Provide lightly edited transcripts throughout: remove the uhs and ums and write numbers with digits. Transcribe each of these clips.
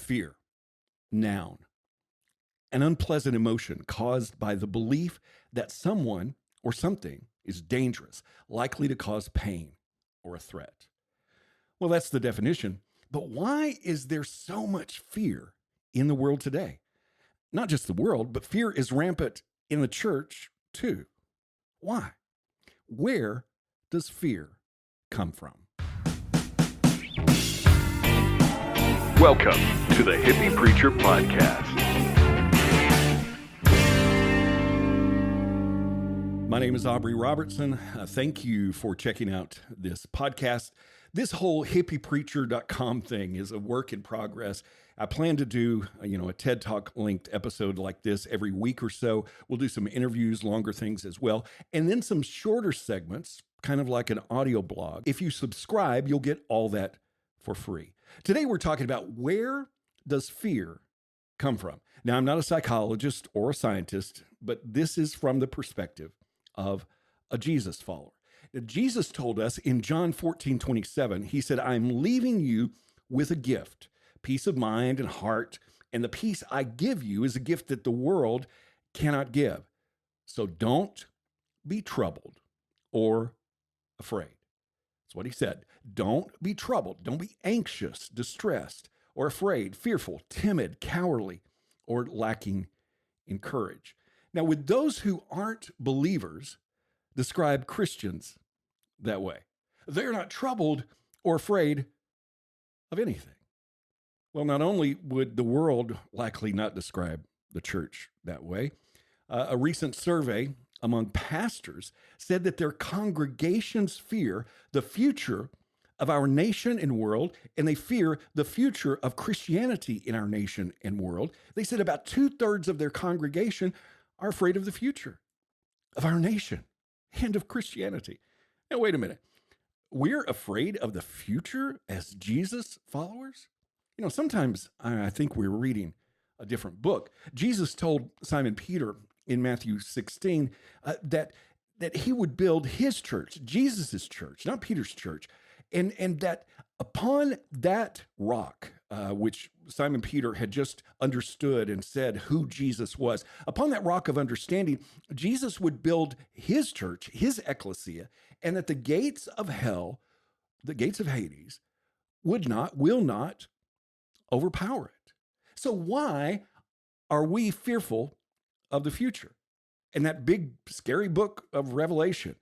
Fear, noun, an unpleasant emotion caused by the belief that someone or something is dangerous, likely to cause pain or a threat. Well, that's the definition. But why is there so much fear in the world today? Not just the world, but fear is rampant in the church too. Why? Where does fear come from? Welcome to the Hippie Preacher Podcast. My name is Aubrey Robertson. Thank you for checking out this podcast. This whole hippiepreacher.com thing is a work in progress. I plan to do, a TED Talk linked episode like this every week or so. We'll do some interviews, longer things as well, and then some shorter segments, kind of like an audio blog. If you subscribe, you'll get all that for free. Today, we're talking about where does fear come from? Now, I'm not a psychologist or a scientist, but this is from the perspective of a Jesus follower. Now, Jesus told us in John 14:27, he said, I'm leaving you with a gift, peace of mind and heart, and the peace I give you is a gift that the world cannot give. So don't be troubled or afraid. That's what he said. Don't be troubled. Don't be anxious, distressed, or afraid, fearful, timid, cowardly, or lacking in courage. Now, would those who aren't believers describe Christians that way? They're not troubled or afraid of anything. Well, not only would the world likely not describe the church that way, a recent survey among pastors said that their congregations fear the future of our nation and world, and they fear the future of Christianity in our nation and world. They said about 2/3 of their congregation are afraid of the future of our nation and of Christianity. Now, wait a minute. We're afraid of the future as Jesus followers? Sometimes I think we're reading a different book. Jesus told Simon Peter in Matthew 16 that he would build his church, Jesus's church, not Peter's church, and that upon that rock, which Simon Peter had just understood and said who Jesus was, upon that rock of understanding, Jesus would build his church, his ecclesia, and that the gates of hell, the gates of Hades, will not overpower it. So why are we fearful of the future? In that big, scary book of Revelation,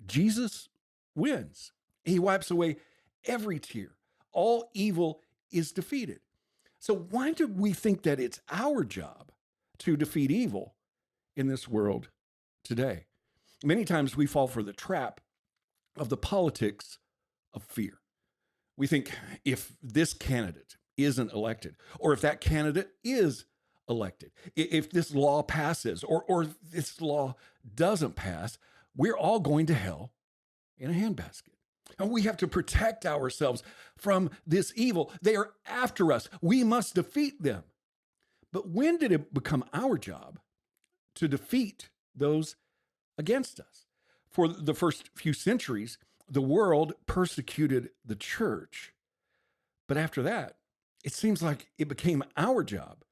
Jesus wins. He wipes away every tear. All evil is defeated. So why do we think that it's our job to defeat evil in this world today? Many times we fall for the trap of the politics of fear. We think if this candidate isn't elected, or if that candidate is elected, if this law passes, or this law doesn't pass, we're all going to hell in a handbasket. And we have to protect ourselves from this evil. They are after us. We must defeat them. But when did it become our job to defeat those against us? For the first few centuries, the world persecuted the church. But after that, it seems like it became our job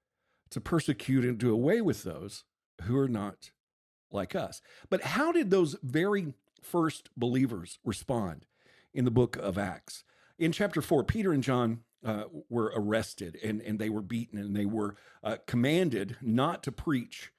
to persecute and do away with those who are not like us. But how did those very first believers respond in the book of Acts? In chapter 4, Peter and John were arrested and they were beaten, and they were commanded not to preach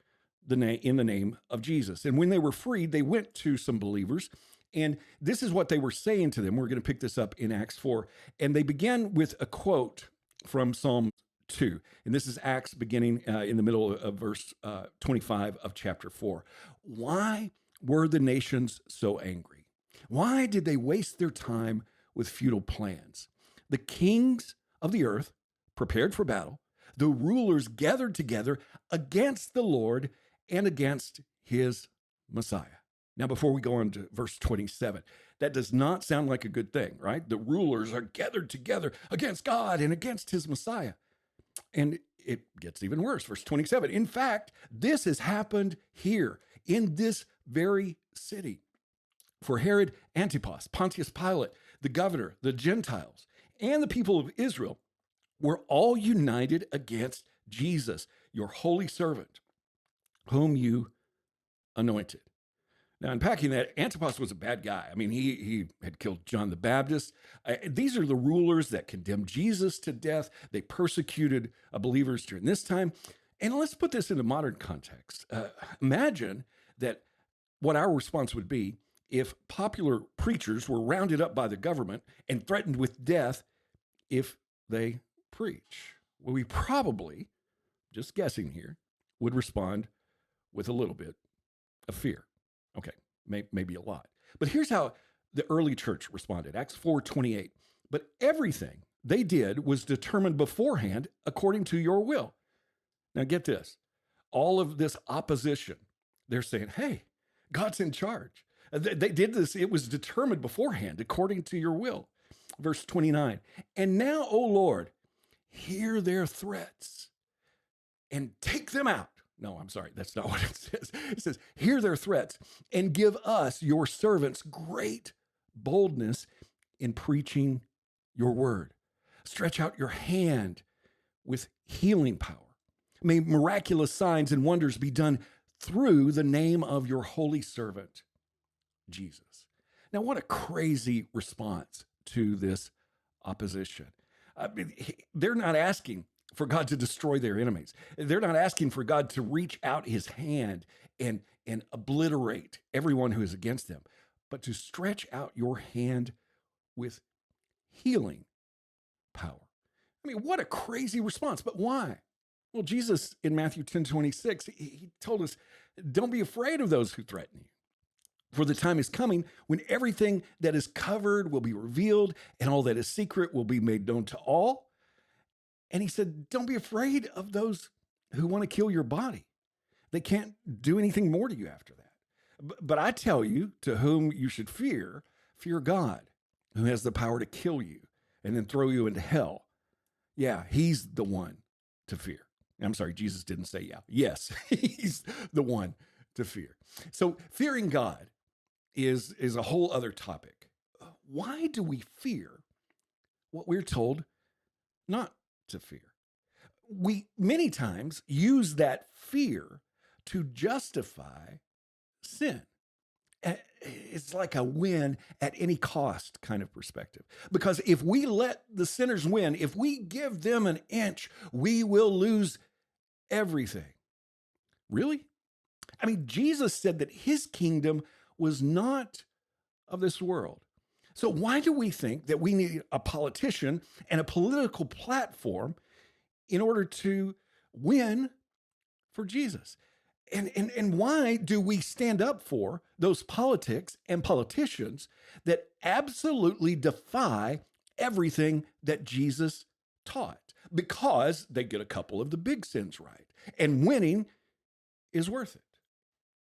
in the name of Jesus. And when they were freed, they went to some believers, and this is what they were saying to them. We're going to pick this up in Acts 4. And they began with a quote from Psalm 2. And this is Acts beginning in the middle of verse 25 of chapter 4. Why were the nations so angry? Why did they waste their time with futile plans? The kings of the earth prepared for battle. The rulers gathered together against the Lord and against his Messiah. Now, before we go on to verse 27, that does not sound like a good thing, right? The rulers are gathered together against God and against his Messiah. And it gets even worse. Verse 27, in fact, this has happened here in this very city. For Herod Antipas, Pontius Pilate, the governor, the Gentiles, and the people of Israel We're all united against Jesus, your holy servant, whom you anointed. Now, unpacking that, Antipas was a bad guy. I mean, he had killed John the Baptist. These are the rulers that condemned Jesus to death. They persecuted believers during this time. And let's put this into modern context. Imagine that what our response would be if popular preachers were rounded up by the government and threatened with death if they preach. Well, we probably, just guessing here, would respond with a little bit of fear. Okay, maybe a lot. But here's how the early church responded. Acts 4:28. But everything they did was determined beforehand according to your will. Now get this. All of this opposition, they're saying, hey, God's in charge. They did this. It was determined beforehand according to your will. Verse 29. And now, O Lord, hear their threats and take them out. No, I'm sorry. That's not what it says. It says, hear their threats and give us, your servants, great boldness in preaching your word. Stretch out your hand with healing power. May miraculous signs and wonders be done through the name of your holy servant, Jesus. Now, what a crazy response to this opposition. I mean, they're not asking for God to destroy their enemies. They're not asking for God to reach out his hand and obliterate everyone who is against them, but to stretch out your hand with healing power. I mean, what a crazy response, but why? Well, Jesus in Matthew 10:26, he told us, don't be afraid of those who threaten you. For the time is coming when everything that is covered will be revealed and all that is secret will be made known to all. And he said, don't be afraid of those who want to kill your body. They can't do anything more to you after that. But I tell you, to whom you should fear God, who has the power to kill you and then throw you into hell. Yeah, he's the one to fear. I'm sorry, Jesus didn't say yeah. Yes, he's the one to fear. So fearing God is a whole other topic. Why do we fear what we're told not to fear? We many times use that fear to justify sin. It's like a win at any cost kind of perspective. Because if we let the sinners win, if we give them an inch, we will lose everything. Really? I mean, Jesus said that his kingdom was not of this world. So why do we think that we need a politician and a political platform in order to win for Jesus? And why do we stand up for those politics and politicians that absolutely defy everything that Jesus taught? Because they get a couple of the big sins right. And winning is worth it.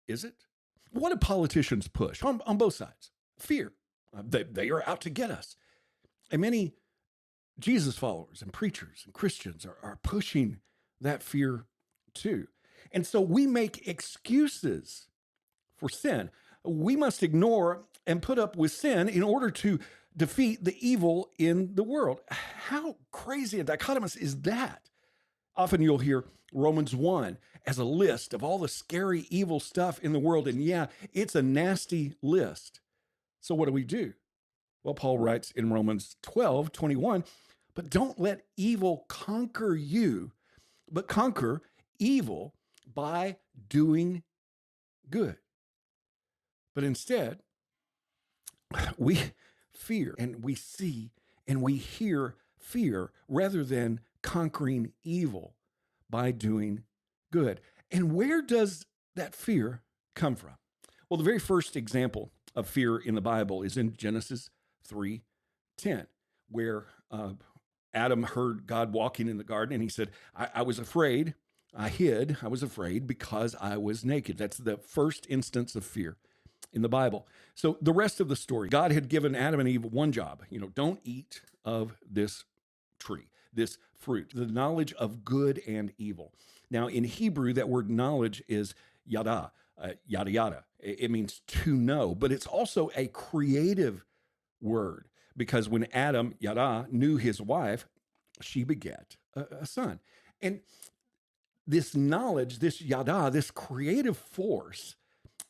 Is it? What do politicians push on both sides? Fear. They are out to get us. And many Jesus followers and preachers and Christians are pushing that fear too. And so we make excuses for sin. We must ignore and put up with sin in order to defeat the evil in the world. How crazy and dichotomous is that? Often you'll hear Romans 1 as a list of all the scary, evil stuff in the world. And yeah, it's a nasty list. So what do? Well, Paul writes in Romans 12:21, but don't let evil conquer you, but conquer evil by doing good. But instead, we fear and we see and we hear fear rather than conquering evil by doing good. And where does that fear come from? Well, the very first example of fear in the Bible is in Genesis 3:10, where Adam heard God walking in the garden and he said, I was afraid. I hid. I was afraid because I was naked. That's the first instance of fear in the Bible. So the rest of the story, God had given Adam and Eve one job, don't eat of this tree, this fruit, the knowledge of good and evil. Now in Hebrew, that word knowledge is yada, yada, yada. It means to know, but it's also a creative word because when Adam, yada, knew his wife, she begat a son. And this knowledge, this yada, this creative force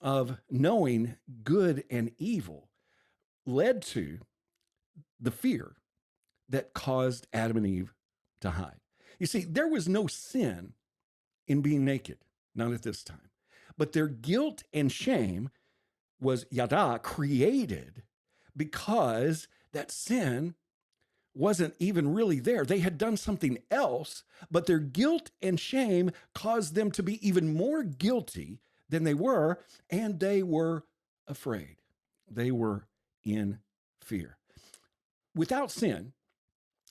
of knowing good and evil led to the fear that caused Adam and Eve to hide. You see, there was no sin in being naked, not at this time. But their guilt and shame was yada, created because that sin wasn't even really there. They had done something else, but their guilt and shame caused them to be even more guilty than they were, and they were afraid. They were in fear. Without sin,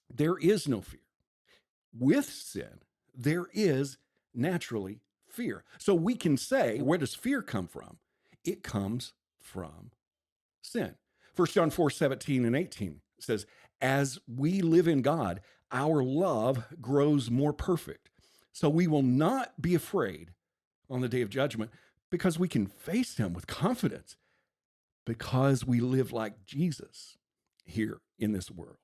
there is no fear. With sin, there is naturally fear. So we can say, where does fear come from? It comes from sin. 1 John 4:17 and 18 says, as we live in God, our love grows more perfect. So we will not be afraid on the day of judgment because we can face him with confidence because we live like Jesus here in this world.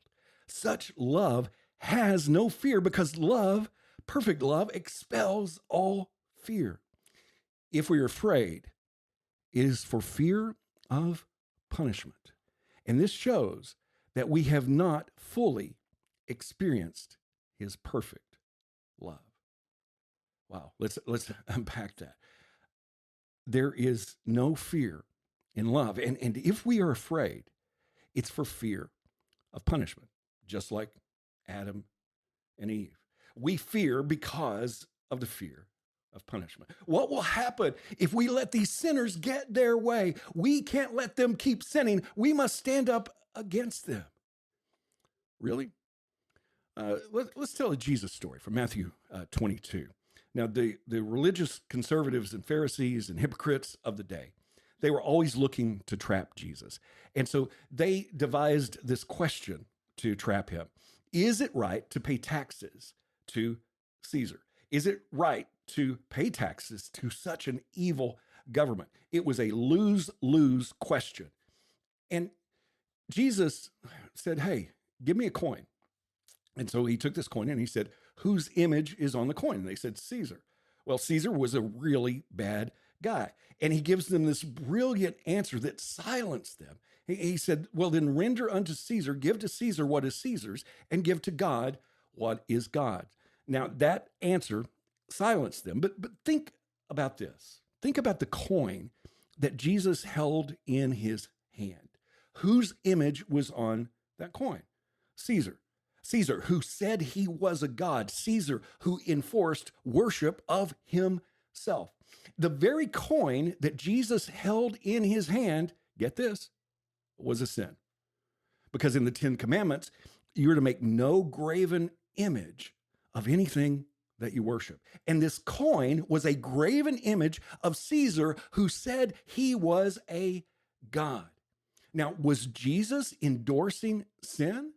Such love has no fear because love, perfect love, expels all fear. If we are afraid, it is for fear of punishment. And this shows that we have not fully experienced his perfect love. Wow, let's unpack that. There is no fear in love. And if we are afraid, it's for fear of punishment, just like Adam and Eve. We fear because of the fear of punishment. What will happen if we let these sinners get their way? We can't let them keep sinning. We must stand up against them. Really? Let's tell a Jesus story from Matthew 22. Now, the religious conservatives and Pharisees and hypocrites of the day, they were always looking to trap Jesus. And so they devised this question to trap him. Is it right to pay taxes to Caesar? Is it right to pay taxes to such an evil government? It was a lose-lose question. And Jesus said, hey, give me a coin. And so he took this coin and he said, whose image is on the coin? And they said, Caesar. Well, Caesar was a really bad guy. And he gives them this brilliant answer that silenced them. He said, well, then render unto Caesar, give to Caesar what is Caesar's, and give to God what is God's. Now, that answer silenced them. But think about this. Think about the coin that Jesus held in his hand. Whose image was on that coin? Caesar. Caesar, who said he was a god. Caesar, who enforced worship of himself. The very coin that Jesus held in his hand, get this, was a sin. Because in the 10 Commandments, you are to make no graven image of anything that you worship. And this coin was a graven image of Caesar, who said he was a god. Now, was Jesus endorsing sin?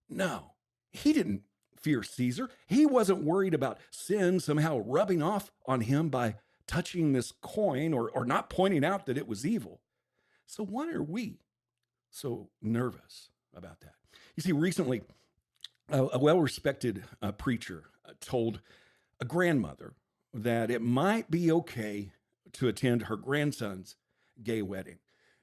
No, he didn't fear Caesar. He wasn't worried about sin somehow rubbing off on him by touching this coin or not pointing out that it was evil. So why are we so nervous about that? You see, recently, a well-respected preacher told a grandmother that it might be okay to attend her grandson's gay wedding.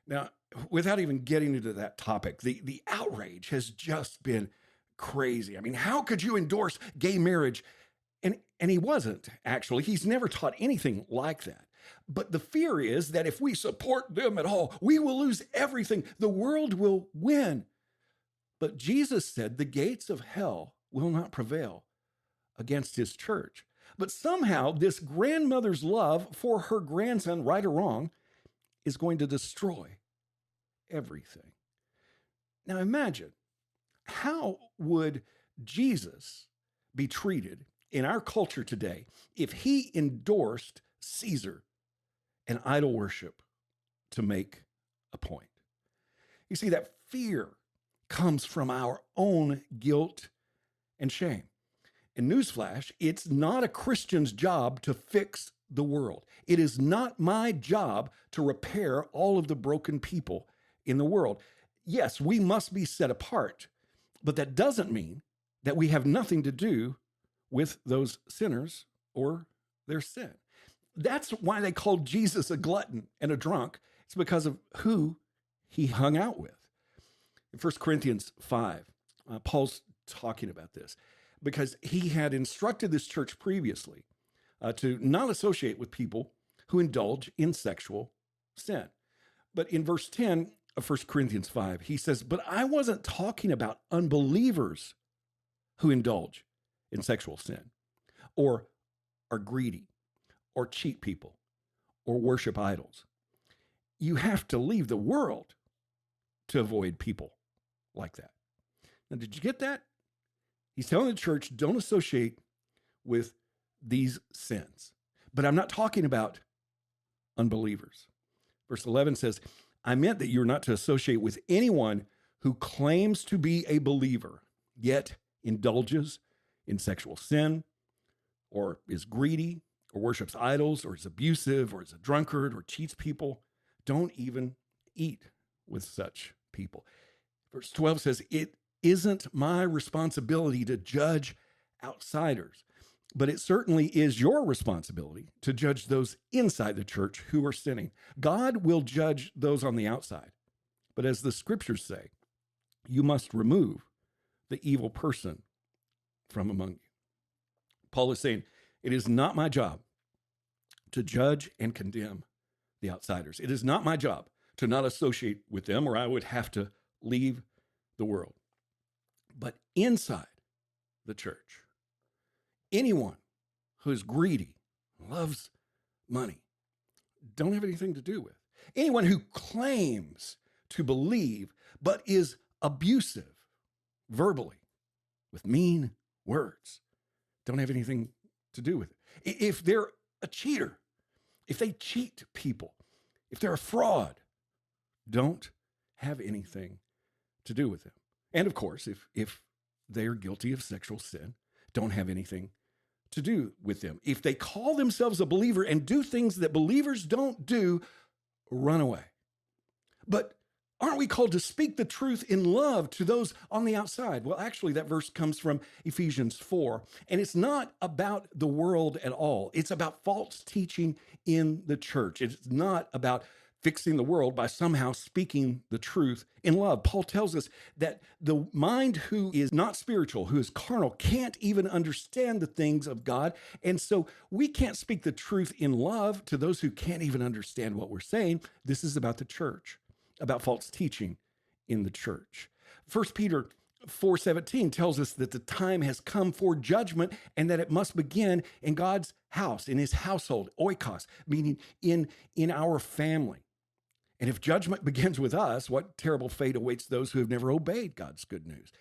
Now, without even getting into that topic, the outrage has just been crazy. I mean, how could you endorse gay marriage? And he wasn't, actually. He's never taught anything like that. But the fear is that if we support them at all, we will lose everything. The world will win. But Jesus said the gates of hell will not prevail against his church. But somehow this grandmother's love for her grandson, right or wrong, is going to destroy everything. Now imagine, how would Jesus be treated in our culture today if he endorsed Caesar and idol worship to make a point? You see, that fear comes from our own guilt and shame. And newsflash, it's not a Christian's job to fix the world. It is not my job to repair all of the broken people in the world. Yes, we must be set apart, but that doesn't mean that we have nothing to do with those sinners or their sin. That's why they called Jesus a glutton and a drunk. It's because of who he hung out with. In 1 Corinthians 5, Paul's talking about this because he had instructed this church previously to not associate with people who indulge in sexual sin. But in verse 10 of 1 Corinthians 5, he says, but I wasn't talking about unbelievers who indulge in sexual sin or are greedy or cheat people or worship idols. You have to leave the world to avoid people like that. Now, did you get that? He's telling the church, don't associate with these sins. But I'm not talking about unbelievers. Verse 11 says, I meant that you're not to associate with anyone who claims to be a believer, yet indulges in sexual sin, or is greedy, or worships idols, or is abusive, or is a drunkard, or cheats people. Don't even eat with such people. Verse 12 says, it isn't my responsibility to judge outsiders, but it certainly is your responsibility to judge those inside the church who are sinning. God will judge those on the outside, but as the scriptures say, you must remove the evil person from among you. Paul is saying, it is not my job to judge and condemn the outsiders. It is not my job to not associate with them, or I would have to leave the world. But inside the church, anyone who is greedy, loves money, don't have anything to do with. Anyone who claims to believe but is abusive verbally with mean words, don't have anything to do with it. If they're a cheater, if they cheat people, if they're a fraud, don't have anything to do with them. And of course, if they are guilty of sexual sin, don't have anything to do with them. If they call themselves a believer and do things that believers don't do, run away. But aren't we called to speak the truth in love to those on the outside? Well, actually, that verse comes from Ephesians 4, and it's not about the world at all. It's about false teaching in the church. It's not about fixing the world by somehow speaking the truth in love. Paul tells us that the mind who is not spiritual, who is carnal, can't even understand the things of God. And so we can't speak the truth in love to those who can't even understand what we're saying. This is about the church, about false teaching in the church. 1 Peter 4:17 tells us that the time has come for judgment and that it must begin in God's house, in his household, oikos, meaning in our family. And if judgment begins with us, what terrible fate awaits those who have never obeyed God's good news?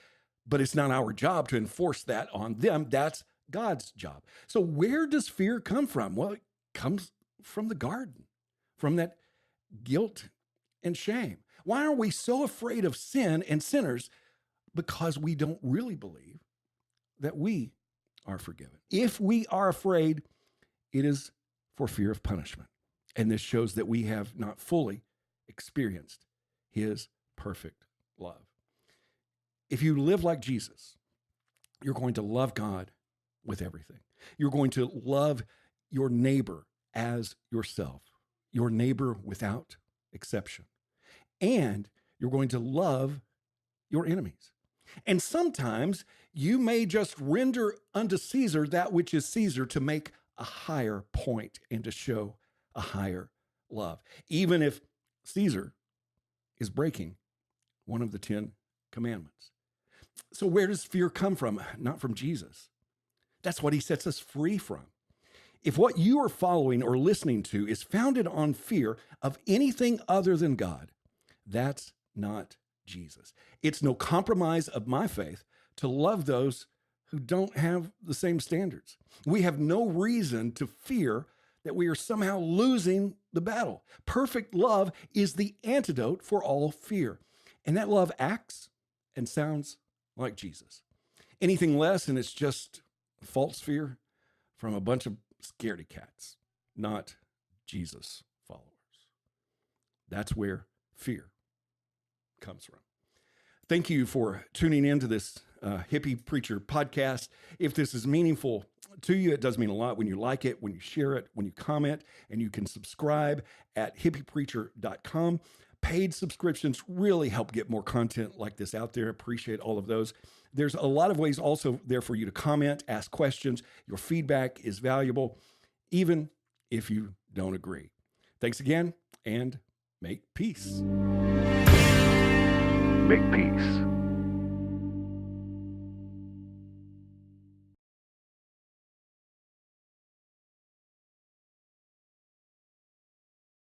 But it's not our job to enforce that on them. That's God's job. So where does fear come from? Well, it comes from the garden, from that guilt and shame. Why are we so afraid of sin and sinners? Because we don't really believe that we are forgiven. If we are afraid, it is for fear of punishment. And this shows that we have not fully experienced his perfect love. If you live like Jesus, you're going to love God with everything. You're going to love your neighbor as yourself, your neighbor without exception. And you're going to love your enemies. And sometimes you may just render unto Caesar that which is Caesar to make a higher point and to show a higher love, even if Caesar is breaking one of the 10 commandments. So where does fear come from? Not from Jesus. That's what he sets us free from. If what you are following or listening to is founded on fear of anything other than God, that's not Jesus. It's no compromise of my faith to love those who don't have the same standards. We have no reason to fear that we are somehow losing the battle. Perfect love is the antidote for all fear. And that love acts and sounds like Jesus. Anything less, and it's just false fear from a bunch of scaredy cats, not Jesus followers. That's where fear comes from. Thank you for tuning into this Hippie Preacher Podcast. If this is meaningful to you, it does mean a lot when you like it, when you share it, when you comment, and you can subscribe at hippiepreacher.com. Paid subscriptions really help get more content like this out there. Appreciate all of those. There's a lot of ways also there for you to comment, ask questions. Your feedback is valuable, even if you don't agree. Thanks again, and make peace. Make peace.